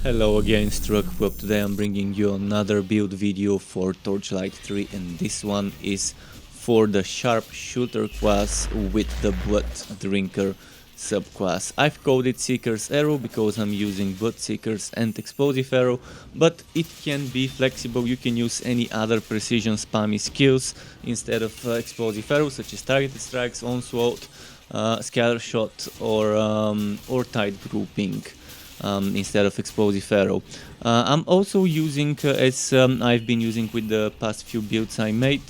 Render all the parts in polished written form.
Hello again, Struck. Today I'm bringing you another build video for Torchlight 3, and this one is for the Sharpshooter class with the Blood Drinker subclass. I've coded Seeker's Arrow because I'm using Blood Seekers and Explosive Arrow, but it can be flexible. You can use any other precision spammy skills instead of Explosive Arrow, such as Targeted Strikes, Onslaught, Scatter Shot, or Tide Grouping. Instead of Explosive Arrow. I'm also using, as I've been using with the past few builds I made,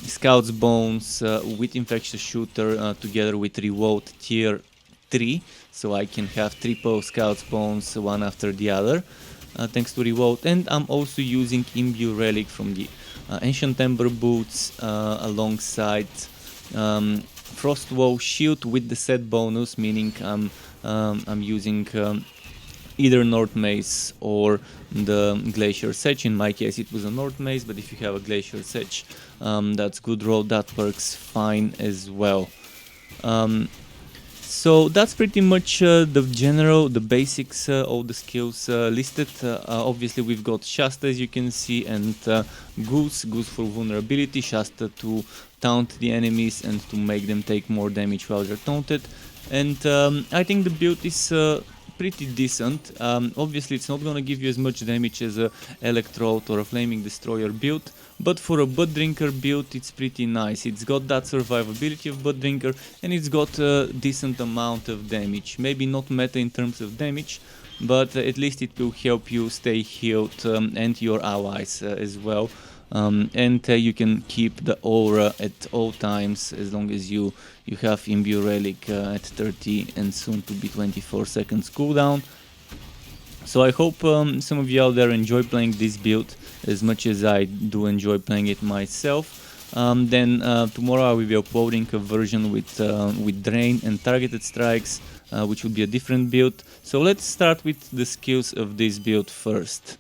Scout's Bones with Infectious Shooter together with Reload tier 3, so I can have triple Scout's Bones one after the other, thanks to Reload. And I'm also using Imbue Relic from the Ancient Ember Boots alongside Frostwall Shield with the set bonus, meaning I'm using either North Mace or the Glacier Sedge. In my case it was a North Mace, but if you have a Glacier Sedge, that's good roll, that works fine as well. So that's pretty much the basics of the skills listed. Obviously we've got Shasta, as you can see, and Goose for vulnerability, Shasta to taunt the enemies and to make them take more damage while they're taunted. And I think the build is pretty decent. Obviously it's not gonna give you as much damage as a Electrode or a Flaming Destroyer build, but for a Blood Drinker build it's pretty nice. It's got that survivability of Blood Drinker and it's got a decent amount of damage. Maybe not meta in terms of damage, but at least it will help you stay healed and your allies as well. And you can keep the aura at all times as long as you have Imbue Relic at 30 and soon to be 24 seconds cooldown. So I hope some of you out there enjoy playing this build as much as I do enjoy playing it myself. Then tomorrow I will be uploading a version with Drain and Targeted Strikes, which will be a different build. So let's start with the skills of this build first.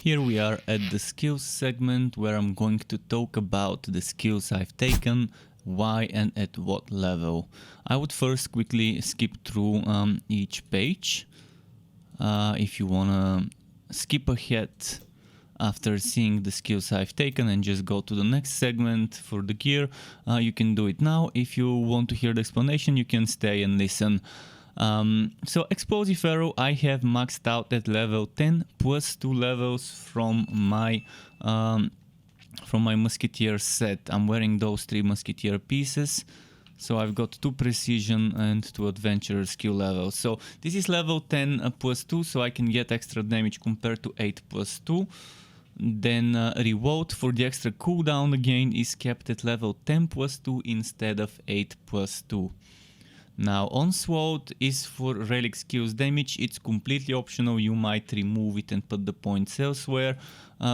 Here we are at the skills segment where I'm going to talk about the skills I've taken, why and at what level. I would first quickly skip through each page. If you wanna skip ahead after seeing the skills I've taken and just go to the next segment for the gear, you can do it now. If you want to hear the explanation, you can stay and listen. So Explosive Arrow I have maxed out at level 10 plus 2 levels from my Musketeer set. I'm wearing those 3 Musketeer pieces, so I've got 2 Precision and 2 Adventurer skill levels. So this is level 10 plus 2, so I can get extra damage compared to 8 plus 2. Then Reload for the extra cooldown again is kept at level 10 plus 2 instead of 8 plus 2. Now Onslaught is for relic skills damage. It's completely optional, you might remove it and put the points elsewhere.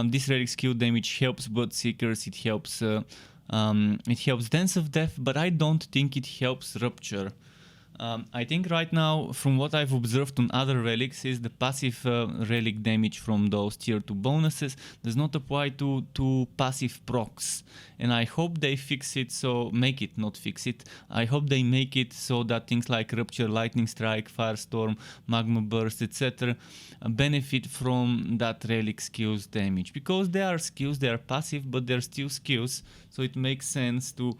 This relic skill damage helps Blood Seekers, it helps Dance of Death, but I don't think it helps Rupture. I think right now, from what I've observed on other relics, is the passive relic damage from those tier 2 bonuses does not apply to passive procs. And I hope they fix it, so make it, not fix it. I hope they make it so that things like Rupture, Lightning Strike, Firestorm, Magma Burst, etc. benefit from that relic skills damage. Because they are skills, they are passive, but they're still skills, so it makes sense to...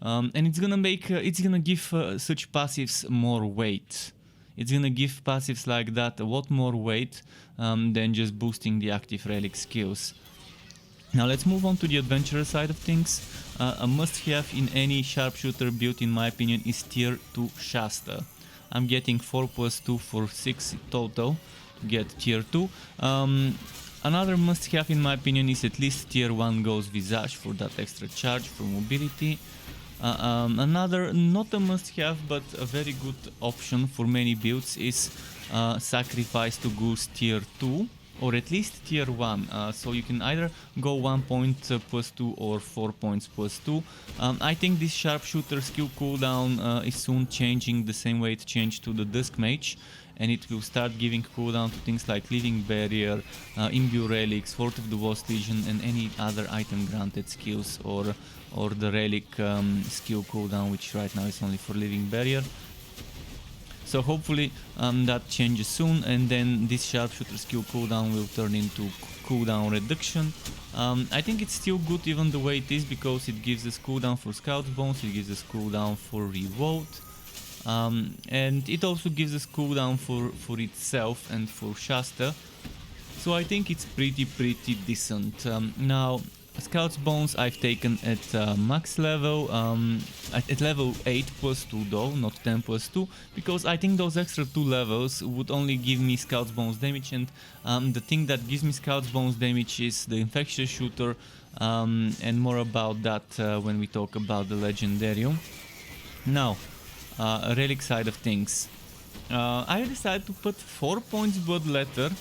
and it's gonna give such passives more weight. It's gonna give passives like that a lot more weight than just boosting the active relic skills. Now let's move on to the adventurer side of things. A must-have in any Sharpshooter build, in my opinion, is tier 2 Shasta. I'm getting 4 plus 2 for 6 total to get tier 2. Another must-have, in my opinion, is at least tier 1 Ghost Visage for that extra charge for mobility. Another, not a must-have, but a very good option for many builds is Sacrifice to Goose tier 2, or at least tier 1. So you can either go 1 point plus 2 or 4 points plus 2. I think this Sharpshooter skill cooldown is soon changing the same way it changed to the Dusk Mage, and it will start giving cooldown to things like Living Barrier, Imbue Relic, Sword of the Lost Legion, and any other item granted skills, or the Relic skill cooldown, which right now is only for Living Barrier. So hopefully that changes soon, and then this Sharpshooter skill cooldown will turn into cooldown reduction. I think it's still good even the way it is, because it gives us cooldown for Scout's Bones, it gives us cooldown for Revolt, and it also gives us cooldown for itself and for Shasta. So I think it's pretty decent. Now, Scout's Bones I've taken at max level, at level 8 plus 2 though, not 10 plus 2, because I think those extra 2 levels would only give me Scout's Bones damage, and the thing that gives me Scout's Bones damage is the Infectious shooter, and more about that when we talk about the Legendarium. Now, relic side of things. I decided to put 4 points Bloodletter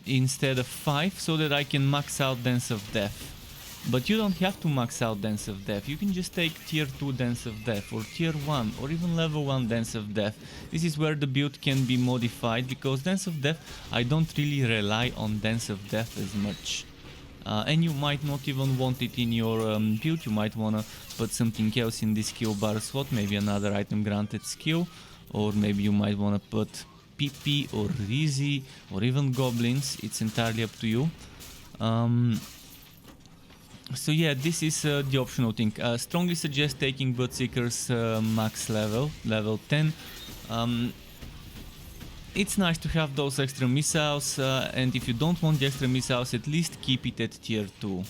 instead of 5, so that I can max out Dance of Death. But you don't have to max out Dance of Death, you can just take tier 2 Dance of Death, or tier 1, or even level 1 Dance of Death. This is where the build can be modified, because Dance of Death, I don't really rely on Dance of Death as much. And you might not even want it in your build, you might wanna put something else in this skill bar slot, maybe another item granted skill, or maybe you might wanna put PP or Rizzi or even Goblins, it's entirely up to you. So yeah, this is the optional thing. Strongly suggest taking Bloodseeker's max level 10. It's nice to have those extra missiles, and if you don't want the extra missiles, at least keep it at tier 2.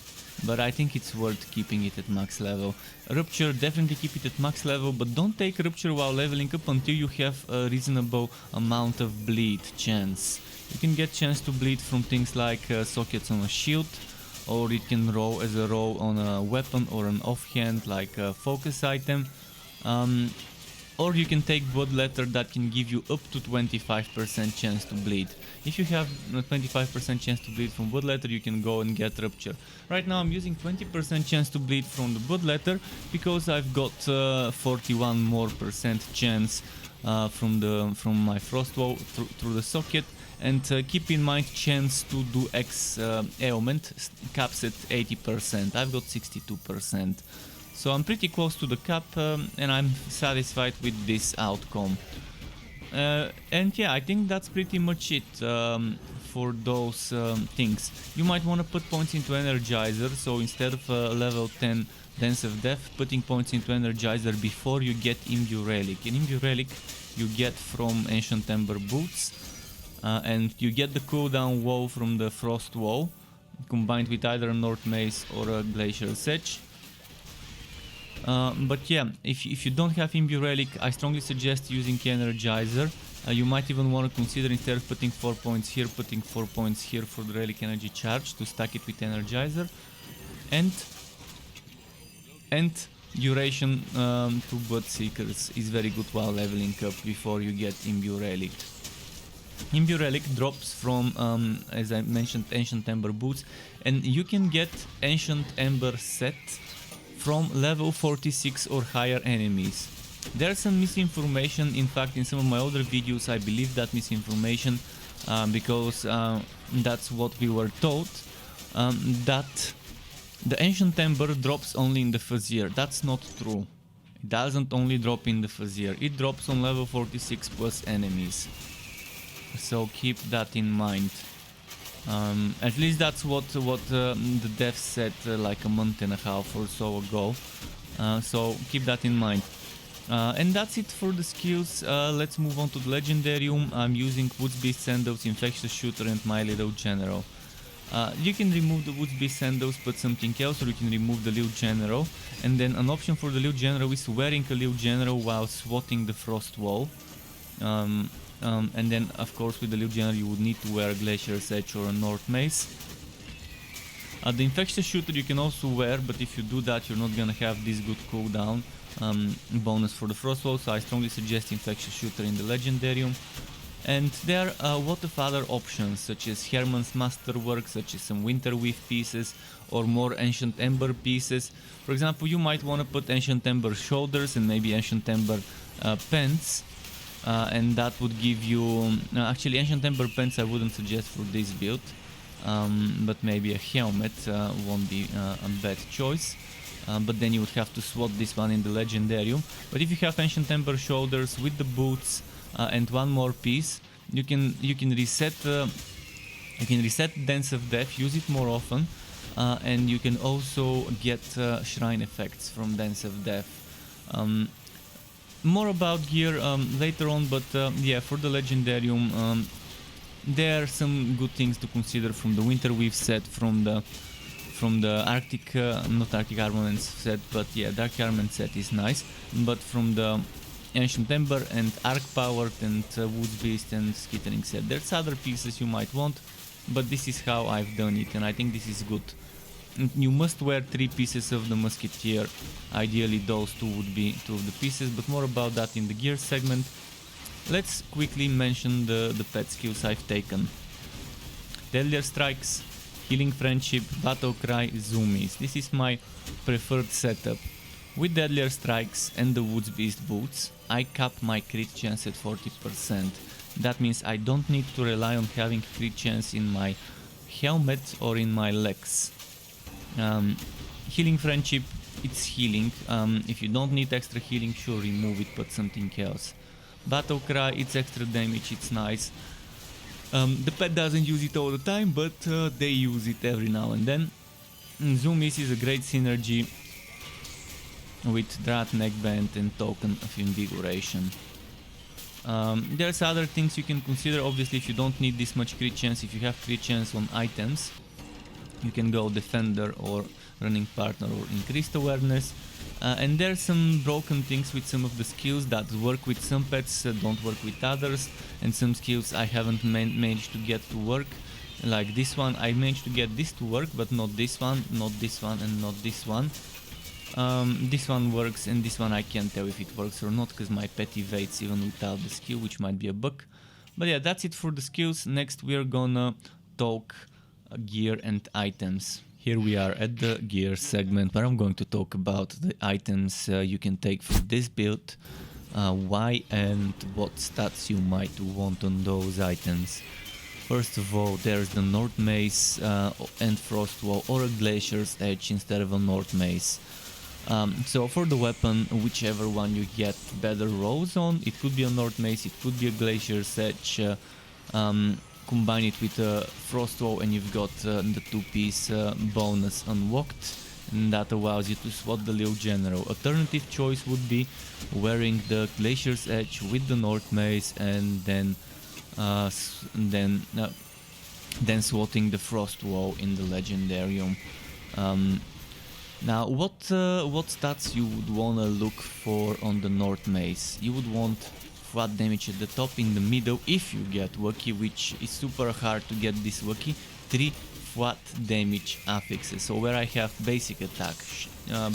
But I think it's worth keeping it at max level. Rupture, definitely keep it at max level, but don't take Rupture while leveling up until you have a reasonable amount of bleed chance. You can get chance to bleed from things like sockets on a shield, or it can roll as a roll on a weapon or an offhand like a focus item. Or you can take Bloodletter that can give you up to 25% chance to bleed. If you have a 25% chance to bleed from Bloodletter, you can go and get Rupture. Right now I'm using 20% chance to bleed from the Bloodletter, because I've got 41% more chance from my Frostwall through the socket. And keep in mind, chance to do X ailment caps at 80%. I've got 62%. So I'm pretty close to the cap, and I'm satisfied with this outcome. And yeah, I think that's pretty much it for those things. You might want to put points into Energizer, so instead of level 10 Dance of Death, putting points into Energizer before you get Imbue Relic. And Imbue Relic you get from Ancient Ember Boots, and you get the cooldown wall from the Frostwall, combined with either a North Mace or a Glacier Sedge. But yeah, if you don't have Imbue Relic, I strongly suggest using Energizer. You might even want to consider, instead of putting 4 points here, putting 4 points here for the Relic Energy Charge to stack it with Energizer. And duration to Bloodseekers is very good while leveling up before you get Imbue Relic. Imbue Relic drops from, as I mentioned, Ancient Ember Boots, and you can get Ancient Ember set from level 46 or higher enemies. There's some misinformation, in fact in some of my older videos I believe that misinformation, because that's what we were told, that the Ancient Ember drops only in the Fazeer. That's not true. It doesn't only drop in the Fazeer, it drops on level 46 plus enemies. So keep that in mind. At least that's what the devs said like a month and a half or so ago. So keep that in mind. And that's it for the skills. Let's move on to the Legendarium. I'm using Woods Beast Sandals, Infectious Shooter and My Lil General. You can remove the Woods Beast Sandals, put something else, or you can remove the Lil General. And then an option for the Lil General is wearing a Lil General while swatting the Frostwall. And then of course with the Lil General you would need to wear a Glacier Sedge or a North Mace. The Infectious Shooter you can also wear, but if you do that you're not gonna have this good cooldown bonus for the Frostwall, so I strongly suggest Infectious Shooter in the Legendarium. And there are a lot of other options, such as Herman's Masterwork, such as some Winterweave pieces or more Ancient Ember pieces. For example, you might want to put Ancient Ember Shoulders and maybe Ancient Ember Pants. And that would give you, actually Ancient Ember Pants I wouldn't suggest for this build, but maybe a helmet won't be a bad choice. but then you would have to swap this one in the Legendarium. But if you have Ancient Ember shoulders with the boots and one more piece, you can reset Dance of Death, use it more often, and you can also get shrine effects from Dance of Death. More about gear later on, but yeah, for the Legendarium, there are some good things to consider from the Winter Weave set, from the Arctic, not Arctic Armaments set, but yeah, Dark Armament set is nice, but from the Ancient Ember and Arc Powered and Woods Beast and Skittering set, there's other pieces you might want, but this is how I've done it, and I think this is good. You must wear 3 pieces of the Musketeer. Ideally those 2 would be 2 of the pieces, but more about that in the gear segment. Let's quickly mention the pet skills I've taken. Deadlier Strikes, Healing Friendship, Battle Cry, Zoomies. This is my preferred setup. With Deadlier Strikes and the Woods Beast boots, I cap my crit chance at 40%. That means I don't need to rely on having crit chance in my helmet or in my legs. Healing Friendship, it's healing. If you don't need extra healing, sure, remove it, but something else. Battle Cry, it's extra damage, it's nice. The pet doesn't use it all the time, but they use it every now and then. Zoomies is a great synergy with Drat Neckband and Token of Invigoration. There's other things you can consider. Obviously, if you don't need this much crit chance, if you have crit chance on items, you can go Defender or Running Partner or Increased Awareness. And there's some broken things with some of the skills that work with some pets, don't work with others, and some skills I haven't managed to get to work. Like this one, I managed to get this to work, but not this one, not this one, and not this one. This one works, and this one I can't tell if it works or not, because my pet evades even without the skill, which might be a bug. But yeah, that's it for the skills. Next we are gonna talk gear and items. Here we are at the gear segment, where I'm going to talk about the items you can take for this build, why and what stats you might want on those items. First of all, there's the North Mace and Frostwall, or a Glacier's Edge instead of a North Mace. So for the weapon, whichever one you get better rolls on, it could be a North Mace, it could be a Glacier's Edge. Combine it with a Frostwall and you've got the 2-piece bonus unlocked, and that allows you to swap the Lil General. Alternative choice would be wearing the Glacier's Edge with the North Mace and then swatting the Frostwall in the Legendarium. Now, what stats you would wanna look for on the North Mace? You would want flat damage at the top, in the middle, if you get lucky, which is super hard to get this lucky, 3 flat damage affixes. So where I have basic attack,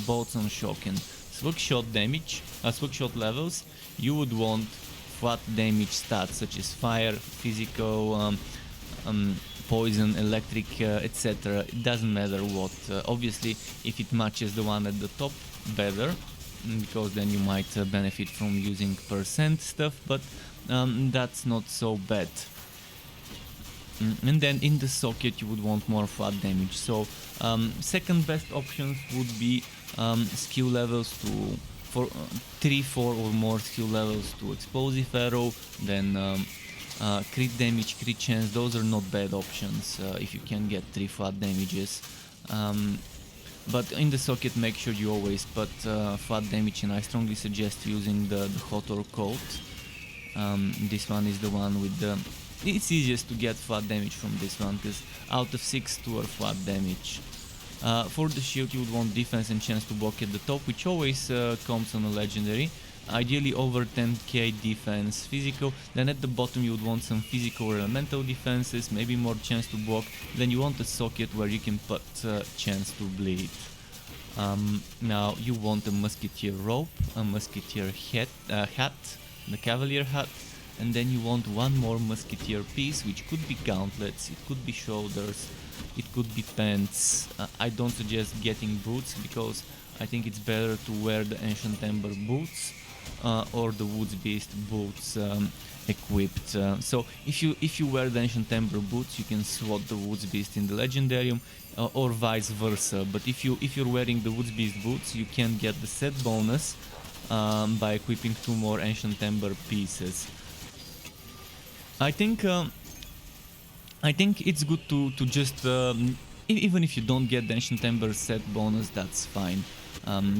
bolts on shock and slug shot damage, slug shot levels, you would want flat damage stats such as fire, physical, poison, electric, etc. It doesn't matter what. Obviously, if it matches the one at the top, better, because then you might benefit from using percent stuff, but that's not so bad. And then in the socket you would want more flat damage. So second best options would be skill levels for 3, 4 or more skill levels to explosive arrow, then crit damage, crit chance. Those are not bad options if you can get 3 flat damages. But in the socket, make sure you always put flat damage, and I strongly suggest using the hot or cold. This one is the one with the... It's easiest to get flat damage from this one, because out of 6, 2 are flat damage. For the shield you would want defense and chance to block at the top, which always comes on a legendary. Ideally over 10k defense physical, then at the bottom you would want some physical or elemental defenses, maybe more chance to block, then you want a socket where you can put chance to bleed. Now you want a musketeer rope, a musketeer hat, the cavalier hat, and then you want one more musketeer piece, which could be gauntlets, it could be shoulders, it could be pants. I don't suggest getting boots, because I think it's better to wear the Ancient Ember Boots. or the Woods Beast boots equipped. So if you wear the Ancient Ember Boots, you can swap the Woods Beast in the Legendarium, or vice versa. But if you're wearing the Woods Beast boots, you can get the set bonus by equipping 2 more Ancient Ember pieces. I think it's good to just even if you don't get the Ancient Ember set bonus, that's fine.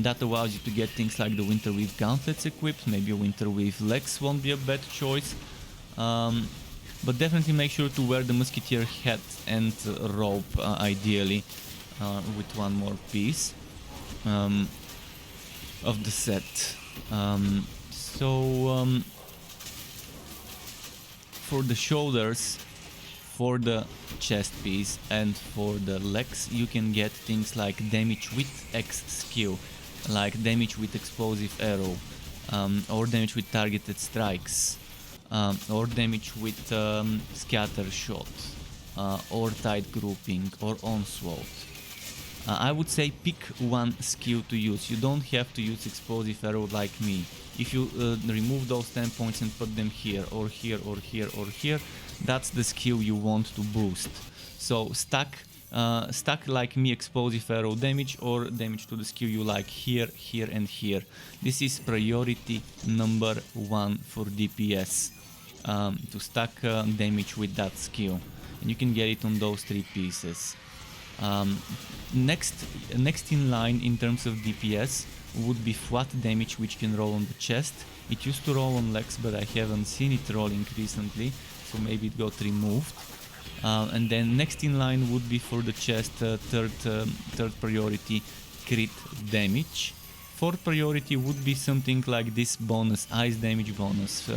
That allows you to get things like the Winterweave gauntlets equipped. Maybe a Winterweave legs won't be a bad choice. But definitely make sure to wear the Musketeer hat and robe, ideally, with 1 more piece of the set. For the shoulders, for the chest piece, and for the legs, you can get things like damage with X skill, like damage with explosive arrow, or damage with targeted strikes, or damage with scatter shot, or tight grouping, or onslaught. I would say pick 1 skill to use. You don't have to use explosive arrow like me. If you remove those 10 points and put them here, or here, or here, or here, that's the skill you want to boost. So stack like me explosive arrow damage, or damage to the skill you like here, here, and here. This is priority number 1 for DPS, to stack damage with that skill, and you can get it on those 3 pieces. Next in line in terms of DPS would be flat damage, which can roll on the chest. It used to roll on legs, but I haven't seen it rolling recently, so maybe it got removed. And then next in line would be for the chest, third priority, crit damage. 4th priority would be something like this bonus, ice damage bonus,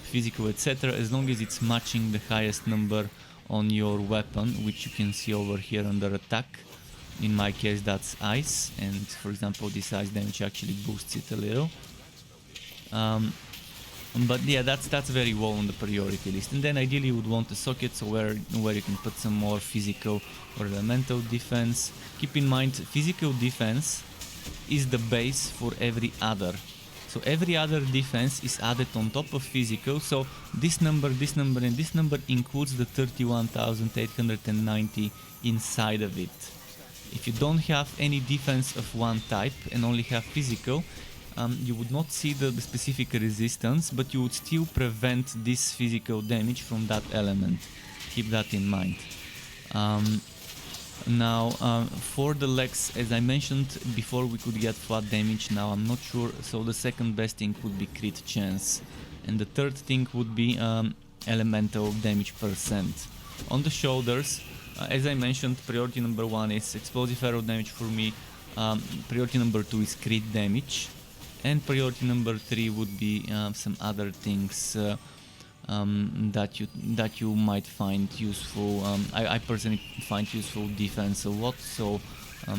physical, etc., as long as it's matching the highest number on your weapon, which you can see over here under attack. In my case that's ice, and for example this ice damage actually boosts it a little. But yeah, that's very low on the priority list. And then ideally you would want a socket, so where you can put some more physical or elemental defense. Keep in mind, physical defense is the base for every other. So every other defense is added on top of physical, so this number, and this number includes the 31,890 inside of it. If you don't have any defense of one type and only have physical, you would not see the specific resistance, but you would still prevent this physical damage from that element. Keep that in mind. Now, for the legs, as I mentioned before, we could get flat damage. Now I'm not sure, so the second best thing would be crit chance, and the third thing would be elemental damage percent. On the shoulders, as I mentioned, priority number 1 is explosive arrow damage for me, priority number 2 is crit damage, and priority number 3 would be some other things that you might find useful. I personally find useful defense a lot, so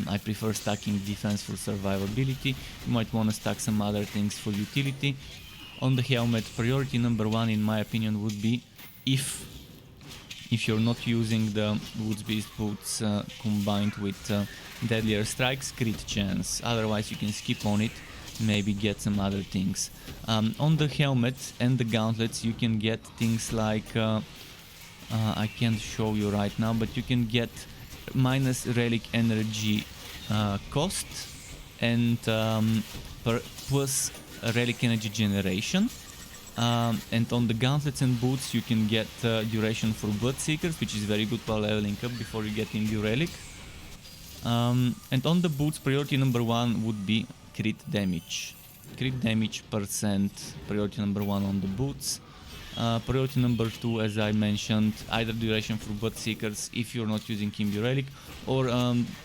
I prefer stacking defense for survivability. You might want to stack some other things for utility. On the helmet, priority number 1 in my opinion would be, if you're not using the Woods Beast boots combined with deadlier strikes, crit chance. Otherwise you can skip on it, maybe get some other things. On the helmet and the gauntlets you can get things like, I can't show you right now, but you can get minus relic energy cost and plus relic energy generation. And on the gauntlets and boots you can get duration for Bloodseekers, which is very good while leveling up before you get Imbue Relic. And on the boots, priority number 1 would be crit damage. Crit damage percent, priority number 1 on the boots. Priority number 2, as I mentioned, either duration for Bloodseekers if you're not using Imbue Relic, or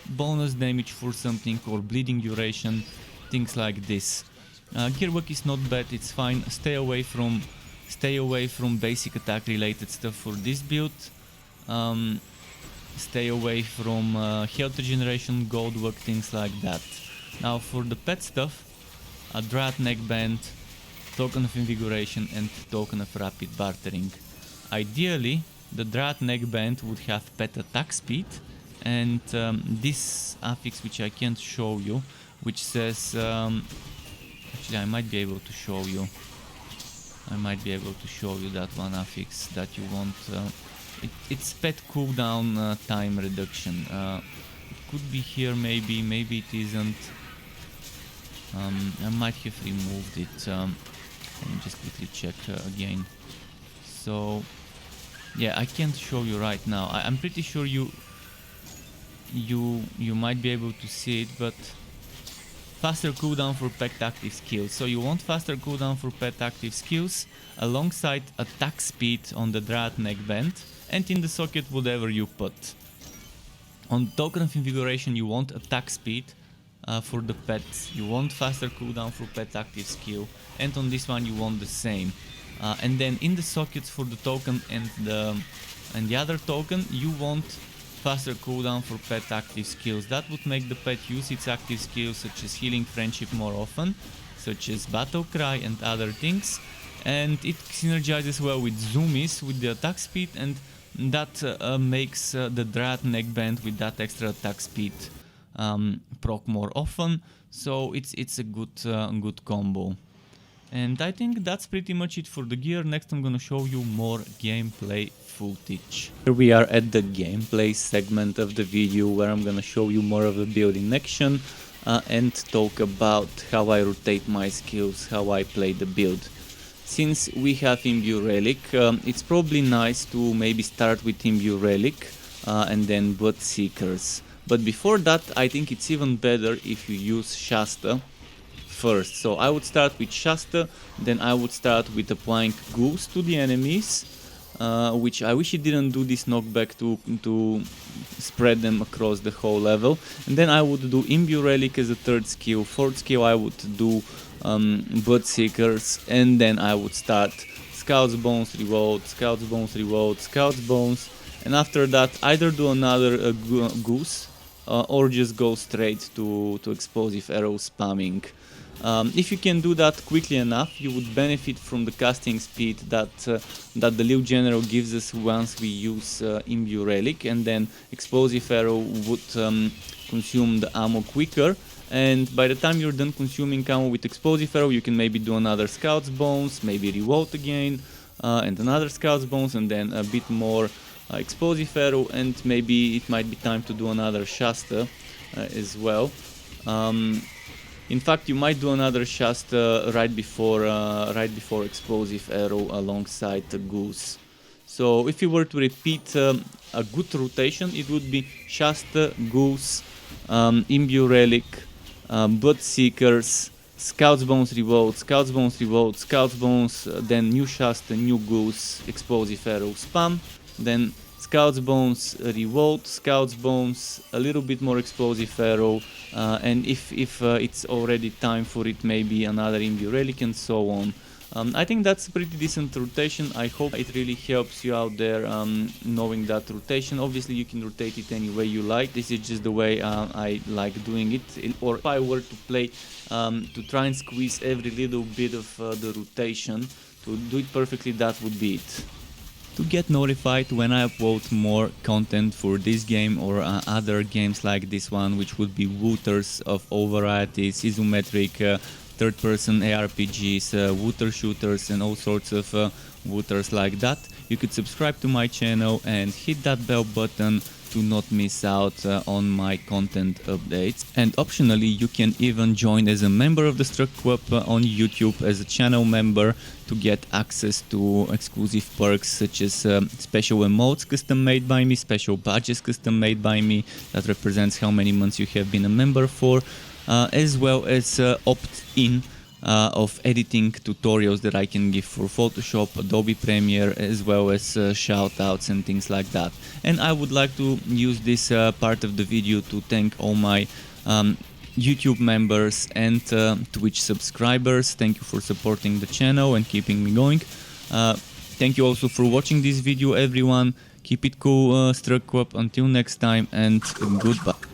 bonus damage for something, or bleeding duration, things like this. Gearwork is not bad, it's fine. Stay away from basic attack related stuff for this build. Stay away from health regeneration, gold work, things like that. Now for the pet stuff, a Drat neckband, token of invigoration, and token of rapid bartering. Ideally the Drat neckband would have pet attack speed, and this affix which I can't show you, which says Actually, I might be able to show you. I might be able to show you that one affix that you want. It's pet cooldown time reduction. It could be here, maybe it isn't. I might have removed it. Let me just quickly check again. So, yeah, I can't show you right now. I'm pretty sure you might be able to see it, but faster cooldown for pet active skills. So you want faster cooldown for pet active skills alongside attack speed on the Dryad neckband and in the socket whatever you put. On token of invigoration you want attack speed for the pets, you want faster cooldown for pet active skill, and on this one you want the same. And then in the sockets for the token and the other token you want faster cooldown for pet active skills. That would make the pet use its active skills such as healing, friendship more often, such as battle cry and other things. And it synergizes well with zoomies with the attack speed, and that makes the Dryad neckband with that extra attack speed proc more often. So it's a good combo. And I think that's pretty much it for the gear. Next I'm gonna show you more gameplay footage. Here we are at the gameplay segment of the video where I'm gonna show you more of the build in action and talk about how I rotate my skills, how I play the build. Since we have Imbue Relic, it's probably nice to maybe start with Imbue Relic and then Bloodseekers. But before that, I think it's even better if you use Shasta first. So I would start with Shasta, then I would start with applying Goose to the enemies, which I wish it didn't do this knockback to spread them across the whole level. And then I would do Imbue Relic as a third skill. Fourth skill I would do Bloodseekers, and then I would start Scout's Bones Reload, Scout's Bones Reload, Scout's Bones, and after that either do another Goose or just go straight to explosive arrow spamming. If you can do that quickly enough, you would benefit from the casting speed that the Lil General gives us once we use Imbue Relic, and then Explosive Arrow would consume the ammo quicker. And by the time you're done consuming ammo with Explosive Arrow, you can maybe do another Scout's Bones, maybe reload again, and another Scout's Bones, and then a bit more Explosive Arrow, and maybe it might be time to do another Shasta as well. In fact, you might do another Shasta right before Explosive Arrow alongside the Goose. So if you were to repeat a good rotation, it would be Shasta, Goose, Imbue Relic, Bloodseekers, Scout's Bones Reload, Scout's Bones Reload, Scout's Bones, then new Shasta, new Goose, Explosive Arrow spam, then Scout's Bones Reload, Scout's Bones, a little bit more Explosive Arrow, and if it's already time for it, maybe another Imbue Relic, and so on. I think that's a pretty decent rotation. I hope it really helps you out there knowing that rotation. Obviously you can rotate it any way you like. This is just the way I like doing it. Or if I were to play to try and squeeze every little bit of the rotation to do it perfectly, that would be it. To get notified when I upload more content for this game or other games like this one, which would be wooters of all varieties, isometric, third-person ARPGs, wooter shooters, and all sorts of wooters like that, you could subscribe to my channel and hit that bell button to not miss out on my content updates. And optionally, you can even join as a member of the Struck Club on YouTube as a channel member to get access to exclusive perks such as special emotes custom made by me, special badges custom made by me that represents how many months you have been a member for, as well as opt-in of editing tutorials that I can give for Photoshop, Adobe Premiere, as well as shoutouts and things like that. And I would like to use this part of the video to thank all my YouTube members and Twitch subscribers. Thank you for supporting the channel and keeping me going. Thank you also for watching this video, everyone. Keep it cool, Struck Club. Until next time, and goodbye.